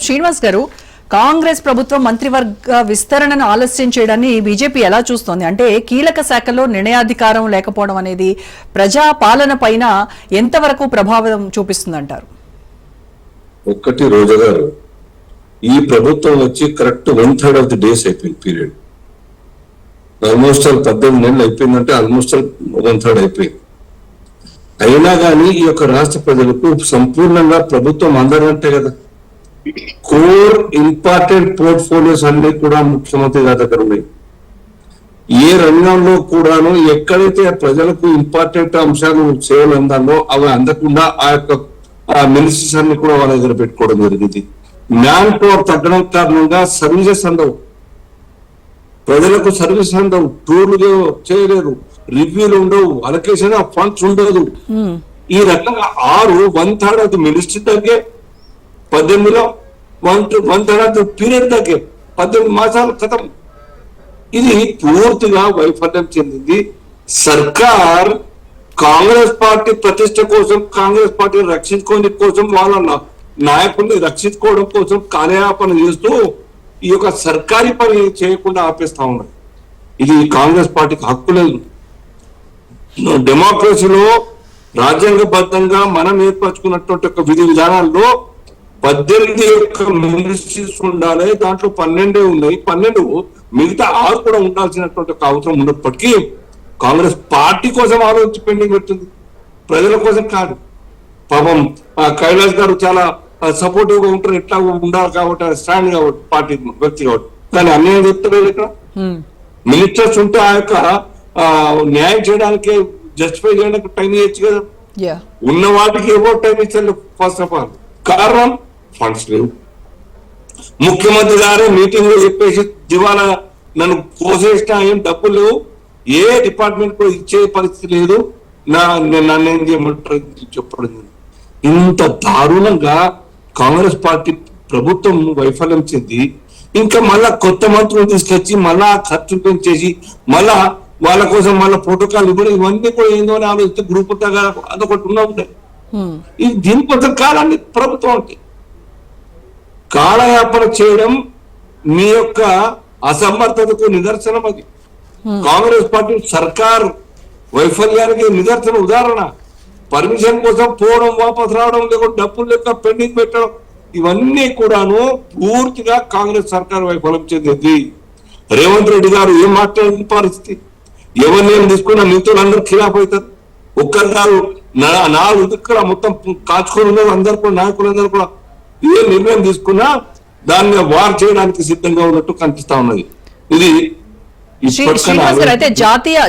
శ్రీనివాస్ గారు, కాంగ్రెస్ ప్రభుత్వం మంత్రివర్గ విస్తరణను ఆలస్యం చేయడాన్ని బీజేపీ ఎలా చూస్తోంది? అంటే కీలక శాఖల్లో నిర్ణయాధికారం లేకపోవడం అనేది ప్రజా పాలన పైన ఎంతవరకు ప్రభావం చూపిస్తుందంటారు? ఒక్కటి రోజా గారు, ఈ ప్రభుత్వం వచ్చి కరెక్ట్ 1/3 ఆఫ్ ది డేస్ అయిపోయింది పీరియడ్. ఆల్మోస్ట్ 18 నెలలు అయిపోయిందంటే ఆల్మోస్ట్ 1/3 అయిపోయింది. అయినా కానీ ఈ యొక్క రాష్ట్ర ప్రజలకు సంపూర్ణంగా ప్రభుత్వం అందరంటే కదా, కోర్ ఇంపార్టెంట్ పోర్ట్ఫోలియోస్ అన్ని కూడా ముఖ్యమంత్రి గారి దగ్గర ఉన్నాయి. ఏ రంగంలో కూడాను ఎక్కడైతే ప్రజలకు ఇంపార్టెంట్ అంశాలు సేవలు అందాలో అవి అందకుండా ఆ యొక్క మినిస్ట్రీస్ అన్ని కూడా వాళ్ళ దగ్గర పెట్టుకోవడం జరిగింది. మ్యాన్ పవర్ తగ్గడం కారణంగా సర్వీసెస్ అందవు, ప్రజలకు సర్వీస్ అందవు, టూర్లు చేయలేరు, రివ్యూలు ఉండవు, అలొకేషన్ ఆఫ్ ఫండ్స్ ఉండదు. ఈ రకంగా 1/3 ఆఫ్ ది మినిస్ట్రీ తగ్గే 18లో 1/3 ఆఫ్ ది పీరియడ్ తగ్గే 18 మాసాల క్రితం. ఇది పూర్తిగా వైఫల్యం చెందింది. సర్కార్ కాంగ్రెస్ పార్టీ ప్రతిష్ట కోసం, కాంగ్రెస్ పార్టీని రక్షించుకోవడం కోసం, వాళ్ళ నాయకుల్ని రక్షించుకోవడం కోసం కార్యాపన చేస్తూ ఈ యొక్క సర్కారీ పని చేయకుండా ఆపేస్తా ఉన్నారు. ఇది కాంగ్రెస్ పార్టీకి హక్కు లేదు. డెమోక్రసీలో రాజ్యాంగబద్ధంగా మనం ఏర్పరచుకున్నటువంటి ఒక విధి విధానాల్లో 18 యొక్క మినిస్ట్రీస్ ఉండాలి, దాంట్లో 12 ఉన్నాయి. 12 మిగతా 6 కూడా ఉండాల్సినటువంటి ఒక అవసరం ఉన్నప్పటికీ కాంగ్రెస్ పార్టీ కోసం ఆలోచించి పెండింగ్ పెట్టింది, ప్రజల కోసం కాదు. పాపం కైలాస్ గారు చాలా సపోర్టివ్ గా ఉంటారు, ఎట్లా ఉండాలి కాబట్టి స్టాండ్ కాబట్టి పార్టీ వ్యక్తి కాబట్టి, కానీ అన్యాయం చెప్తలేదు. ఇక్కడ మినిస్టర్స్ ఉంటే ఆ యొక్క న్యాయం చేయడానికి, జస్టిఫై చేయడానికి టైం ఇవ్వచ్చు కదా. ఉన్న వాటికి ఏవో టైం ఇచ్చారు. ఫస్ట్ ఆఫ్ ఆల్ కారణం ఫండ్స్ లేవు. ముఖ్యమంత్రి గారు మీటింగ్ లో చెప్పేసి దివాలా నన్ను కోసేసిన, ఏం డబ్బులు లేవు, ఏ డిపార్ట్మెంట్ కూడా ఇచ్చే పరిస్థితి లేదు, నన్ను ఏం చేయమంటారు చెప్పడం. ఇంత దారుణంగా కాంగ్రెస్ పార్టీ ప్రభుత్వం వైఫల్యం చెంది ఇంకా మళ్ళా కొత్త మంత్రులు తీసుకొచ్చి మళ్ళా ఖర్చు పెంచేసి మళ్ళా వాళ్ళ కోసం మళ్ళీ ప్రోటోకాల్ ఇవ్వడం, ఇవన్నీ కూడా ఏందో అని ఆలోచిస్తే గ్రూప్ అదొకటి ఉంటాయి. ఇది దీనికోసం కాలాన్ని ప్రభుత్వం అంటే కాలయాపన చేయడం మీ యొక్క అసమర్థతకు నిదర్శనం. అది కాంగ్రెస్ పార్టీ సర్కార్ వైఫల్యానికి నిదర్శన ఉదాహరణ. పర్మిషన్ కోసం పోవడం, వాపసు రావడం, లేకపోతే డబ్బులు లెక్క పెండింగ్ పెట్టడం, ఇవన్నీ కూడాను పూర్తిగా కాంగ్రెస్ సర్కార్ వైఫల్యం చెందింది. రేవంత్ రెడ్డి గారు ఏం మాట్లాడిన పరిస్థితి, ఎవరిని ఏం తీసుకున్నా మిగతాలందరూ ఖిలాఫ్ అవుతారు. ఒక్కరు కాదు, 4 దిక్కుల మొత్తం కాచుకొని ఉన్నారు. అందరూ కూడా నాయకులందరూ కూడా ఏ నిర్ణయం తీసుకున్నా దాన్ని వార్ చేయడానికి సిద్ధంగా ఉన్నట్టు కనిపిస్తా ఉన్నది. ఇది అయితే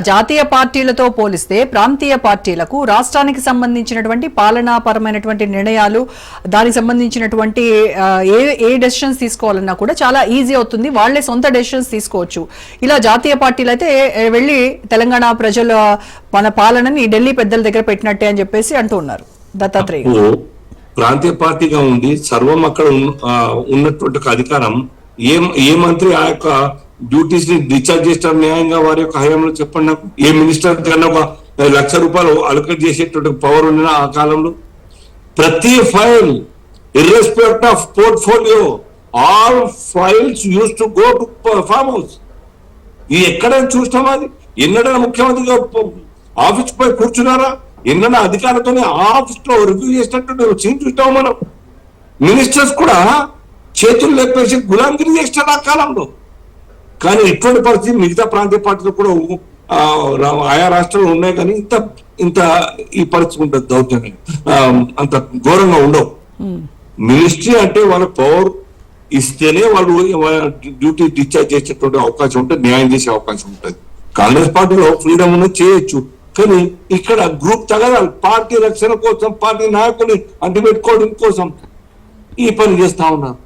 జాతీయ పార్టీలతో పోలిస్తే ప్రాంతీయ పార్టీలకు రాష్ట్రానికి సంబంధించినటువంటి పాలనాపరమైనటువంటి నిర్ణయాలు, దానికి సంబంధించినటువంటి ఏ డెసిషన్స్ తీసుకోవాలన్నా కూడా చాలా ఈజీ అవుతుంది, వాళ్లే సొంత డెసిషన్స్ తీసుకోవచ్చు. ఇలా జాతీయ పార్టీలు అయితే వెళ్ళి తెలంగాణ ప్రజల మన పాలనని ఢిల్లీ పెద్దల దగ్గర పెట్టినట్టే అని చెప్పేసి అంటూ ఉన్నారు దత్తాత్రేయ. ప్రాంతీయ పార్టీగా ఉండి సర్వం అక్కడ ఉన్నటువంటి అధికారం ఏ మంత్రి ఆ యొక్క డ్యూటీస్ ని డిశ్చార్జ్ చేస్తారు న్యాయంగా వారి యొక్క హయాంలో? చెప్పండి నాకు. ఏ మినిస్టర్ కన్నా ఒక ₹1,00,000 అలొకేట్ చేసేటువంటి పవర్ ఉన్న ఆ కాలంలో? ప్రతి file irrespective of portfolio, all files use to go to farm house. ఇది ఎక్కడైనా చూస్తామా? అది ఎన్నడైనా ముఖ్యమంత్రిగా ఆఫీస్ పై కూర్చున్నారా? ఎన్నైనా అధికారులతోనే ఆఫీస్ లో రివ్యూ చేసినట్టు సీన్ చూస్తాము మనం. మినిస్టర్స్ కూడా చేతులు లేపేసి గులాంగిరి చేస్తారు ఆ కాలంలో. కానీ ఇటువంటి పరిస్థితి మిగతా ప్రాంతీయ పార్టీలు కూడా ఆయా రాష్ట్రాలు ఉన్నాయి, కానీ ఇంత ఈ పరిస్థితి ఉంటుంది. దౌర్జన్యం అంత ఘోరంగా ఉండవు. మినిస్ట్రీ అంటే వాళ్ళ పవర్ ఇస్తేనే వాళ్ళు డ్యూటీ డిశ్చార్జ్ చేసేటువంటి అవకాశం ఉంటుంది, న్యాయం చేసే అవకాశం ఉంటుంది. కాంగ్రెస్ పార్టీలో ఫ్రీడమ్ ఉన్నది చేయొచ్చు, కానీ ఇక్కడ గ్రూప్ తగదాలి, పార్టీ రక్షణ కోసం, పార్టీ నాయకుని అంటిపెట్టుకోవడం కోసం ఈ పని చేస్తా ఉన్నారు.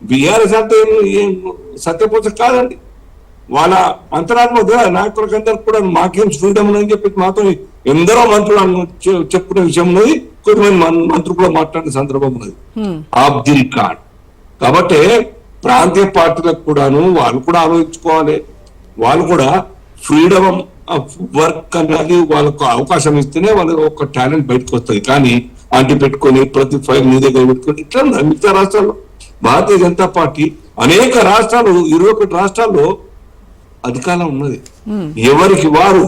బీఆర్ఎస్ అంటే ఏం సత్యపోత కాదండి. వాళ్ళ అంతరాత్మ నాయకులకు అందరికి కూడా మాకేం ఫ్రీడమ్ అని చెప్పి మాతో ఎందరో మంత్రులు చెప్పుకునే విషయం ఉన్నది, కొంతమంది మంత్రులు కూడా మాట్లాడిన సందర్భం ఉన్నది ఆఫ్ ది రికార్డ్. కాబట్టి ప్రాంతీయ పార్టీలకు కూడాను వాళ్ళు కూడా ఆలోచించుకోవాలి. వాళ్ళు కూడా ఫ్రీడమ్ ఆఫ్ వర్క్ అనేది వాళ్ళకు అవకాశం ఇస్తేనే వాళ్ళ ఒక టాలెంట్ బయటకు వస్తుంది. కానీ అంటి పెట్టుకొని ప్రతి ఫైల్ నీ దగ్గర పెట్టుకొని ఇట్లా ఉన్నారు మిగతా రాష్ట్రాల్లో. భారతీయ జనతా పార్టీ అనేక రాష్ట్రాలు 21 రాష్ట్రాల్లో అధికారం ఉన్నది, ఎవరికి వారు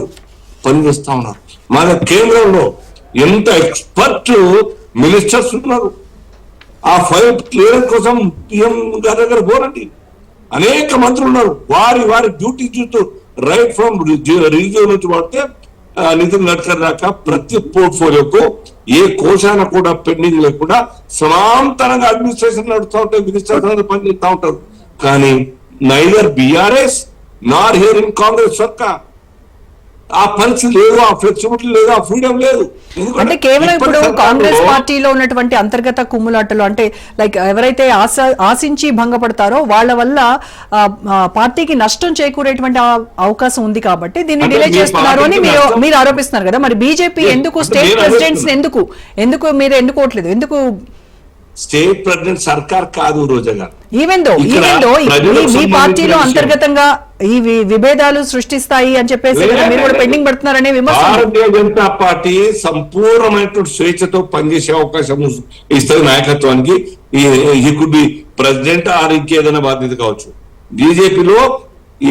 పనిచేస్తా ఉన్నారు. మన కేంద్రంలో ఎంత ఎక్స్పర్ట్ మినిస్టర్స్ ఉన్నారు. ఆ ఫైల్ క్లియరెన్స్ కోసం పిఎం గారి దగ్గర పోరండి, అనేక మంత్రులు ఉన్నారు. వారి డ్యూటీ చూస్తూ రైట్ ఫ్రమ్ రిలీజియన్ నుంచి పడితే నితిన్ గడ్కరీ దాకా ప్రతి పోర్ట్ఫోలియోకు ఏ కోశాన కూడా పెండింగ్ లేకుండా సమాంతరంగా అడ్మినిస్ట్రేషన్ నడుస్తూ ఉంటాయి, మినిస్టర్స్ పనిచేస్తూ ఉంటారు. కానీ neither BRS Nar here in Congress సర్కార్ ఆ పరిస్థితి లేదు, ఆ ఫ్లెక్సిబిలిటీ లేదు, ఆ ఫ్రీడమ్ లేదు. అంటే కేవలం ఇప్పుడు కాంగ్రెస్ పార్టీలో ఉన్నటువంటి అంతర్గత కుమ్ములాటలు, అంటే లైక్ ఎవరైతే ఆశించి భంగపడతారో వాళ్ళ వల్ల పార్టీకి నష్టం చేకూరేటువంటి అవకాశం ఉంది కాబట్టి దీన్ని డిలే చేస్తున్నారు అని మీరు ఆరోపిస్తున్నారు కదా. మరి బీజేపీ ఎందుకు స్టేట్ ప్రెసిడెంట్స్ ఎందుకు మీరు ఎన్నుకోవట్లేదు? ఎందుకు స్టేట్ ప్రెసిడెంట్ సర్కార్ కాదు రోజా గారు. ఈవెన్ దో మీ పార్టీలో అంతర్గతంగా ఈ విభేదాలు సృష్టిస్తాయి అని చెప్పేసి మీరు కూడా పెండింగ్ పెడుతున్నారనే విమర్శ. భారతీయ జనతా పార్టీ సంపూర్ణమైనటువంటి స్వేచ్ఛతో పనిచేసే అవకాశం ఇస్తుంది నాయకత్వానికి. ఈ కుడ్ బి ప్రెసిడెంట్ ఆర్ ఇంకేదైనా బాధ్యత కావచ్చు. బీజేపీలో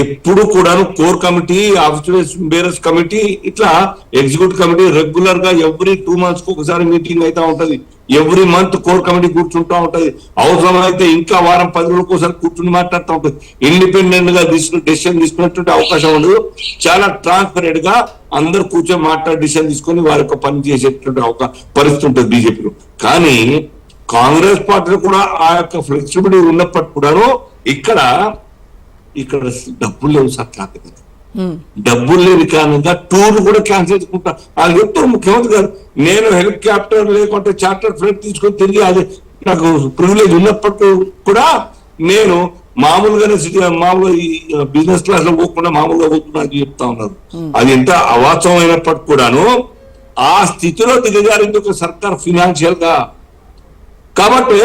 ఎప్పుడు కూడాను core committee, office bearers committee, ఇట్లా ఎగ్జిక్యూటివ్ కమిటీ రెగ్యులర్ గా ఎవ్రీ 2 months కు ఒకసారి మీటింగ్ అయితే ఉంటది. ఎవ్రీ మంత్ కోర్ కమిటీ కూర్చుంటా ఉంటది. అవసరమైతే ఇంకా వారం 10 రోజులకు ఒకసారి కూర్చుని మాట్లాడుతూ ఉంటది. ఇండిపెండెంట్ గా డెసిషన్ తీసుకున్నటువంటి అవకాశం ఉండదు. చాలా ట్రాన్స్పరెంట్ గా అందరు కూర్చొని మాట్లాడి డిసిషన్ తీసుకొని వారి యొక్క పని చేసేటువంటి పరిస్థితి ఉంటుంది బీజేపీలో. కానీ కాంగ్రెస్ పార్టీలో కూడా ఆ యొక్క ఫ్లెక్సిబిలిటీ ఉన్నప్పటికీ కూడాను ఇక్కడ డబ్బులు లేవు సార్. డబ్బులు లేని కారణంగా టూర్లు కూడా క్యాన్సిల్ చేసుకుంటా. అది చెప్తారు ముఖ్యమంత్రి గారు, నేను హెలికాప్టర్ లేకుంటే చార్టర్ ఫ్లైట్ తీసుకొని తిరిగి అది నాకు ప్రివిలేజ్ ఉన్నప్పటికీ కూడా నేను మామూలుగానే మామూలుగా బిజినెస్ క్లాస్ లో పోకుండా మామూలుగా పోతున్నా అని చెప్తా ఉన్నారు. అది ఎంత అవాస్తవం అయినప్పటికీ కూడాను ఆ స్థితిలో దిగజారింది ఒక సర్కార్ ఫినాన్షియల్ గా. కాబట్టి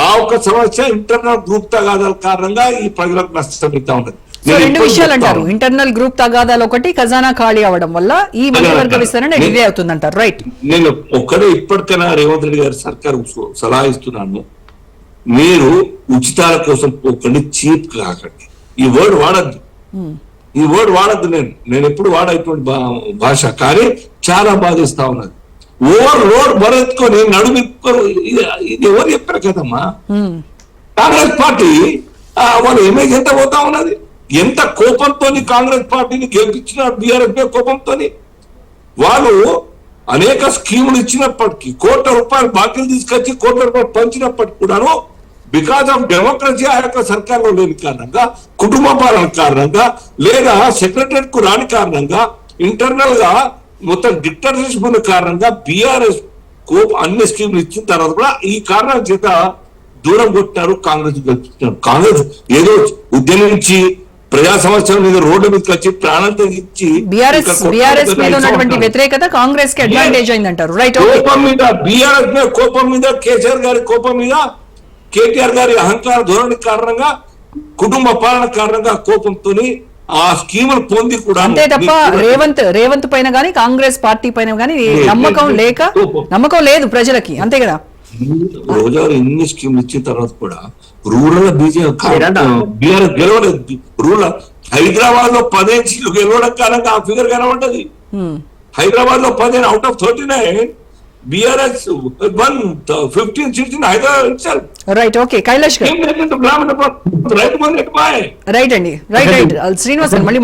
ఆ ఒక సమస్య ఇంటర్నల్ గ్రూప్ తగాదాల కారణంగా ఈ ప్రజలకు నష్టం ఇస్తా ఉన్నది. రెండు విషయాలు అంటారు, ఇంటర్నల్ గ్రూప్ తగాదాలు ఒకటి, ఖజానా ఖాళీ అవడం వల్ల ఈ మంత్రివర్గ విస్తరణ డిలే అవుతుందంటారు. రైట్. నేను ఒక్కడే ఇప్పటికైనా రేవంత్ రెడ్డి గారి సర్కారు సలహా ఇస్తున్నాను, మీరు ఉచితాల కోసం పోకండి, చీప్ కాకండి. ఈ వర్డ్ వాడద్దు. నేను ఎప్పుడు వాడేటువంటి భాష, కానీ చాలా బాధిస్తా ఉన్నది. ఓవర్ లోడ్ బరెత్తుకొని నడుమిప్పుకొని ఇది ఎవరు చెప్పారు కదమ్మా. కాంగ్రెస్ పార్టీ వాళ్ళ ఇమేజ్ ఎంత పోతా ఉన్నది, ఎంత కోపంతో కాంగ్రెస్ పార్టీని గెలిపించిన బీఆర్ఎస్ కోపంతో వాళ్ళు అనేక స్కీములు ఇచ్చినప్పటికీ, ₹1,00,00,000 బాకీలు తీసుకొచ్చి ₹1,00,00,000 పంచినప్పటికీ కూడాను బికాస్ ఆఫ్ డెమోక్రసీ ఆ యొక్క సర్కార్లో లేని కారణంగా, కుటుంబ పాలన కారణంగా, లేదా సెక్రటరియట్ కు రాని కారణంగా, ఇంటర్నల్ గా మొత్తం డిక్టర్షిప్ ఉన్న కారణంగా బీఆర్ఎస్ కు అన్ని స్కీములు ఇచ్చిన తర్వాత కూడా ఈ కారణాల చేత దూరం కొట్టినారు, కాంగ్రెస్ గెలిపించారు. కాంగ్రెస్ ఏదో ఉద్యమించి ప్రజా సమస్యల మీద రోడ్ల మీదకి వచ్చి ప్రాణం తెగించి బీఆర్ఎస్ మీద ఉన్నటువంటి వ్యతిరేకత కాంగ్రెస్ కి అడ్వాంటేజ్ అయిందంటారు. రైట్. కోపం మీద, బీఆర్ఎస్ మీద కోపం మీద, కేసీఆర్ గారి కోపం మీద, కేటీఆర్ గారి అహంకార ధోరణి కారణంగా, కుటుంబ పాలన కారణంగా కోపంతో ఆ స్కీములు పొంది కూడా, అంతే తప్ప రేవంత్ పైన గానీ కాంగ్రెస్ పార్టీ పైన గానీ నమ్మకం లేదు ప్రజలకి, అంతే కదా. రోజా ఇన్ని స్కీములు ఇచ్చిన తర్వాత కూడా రూరల్ బీఆర్ఎస్ గెలవలేదు. రూరల్ హైదరాబాద్ లో 15 సీట్లు గెలవడం కారణంగా ఆ ఫిగర్ కనబడ్డది. హైదరాబాద్ లో 15 out of 39, BRS 15 seats in Hyderabad itself. Right. Okay Kailash గారు. రైట్ అండి. రైట్ శ్రీనివాస్ గారు మళ్ళీ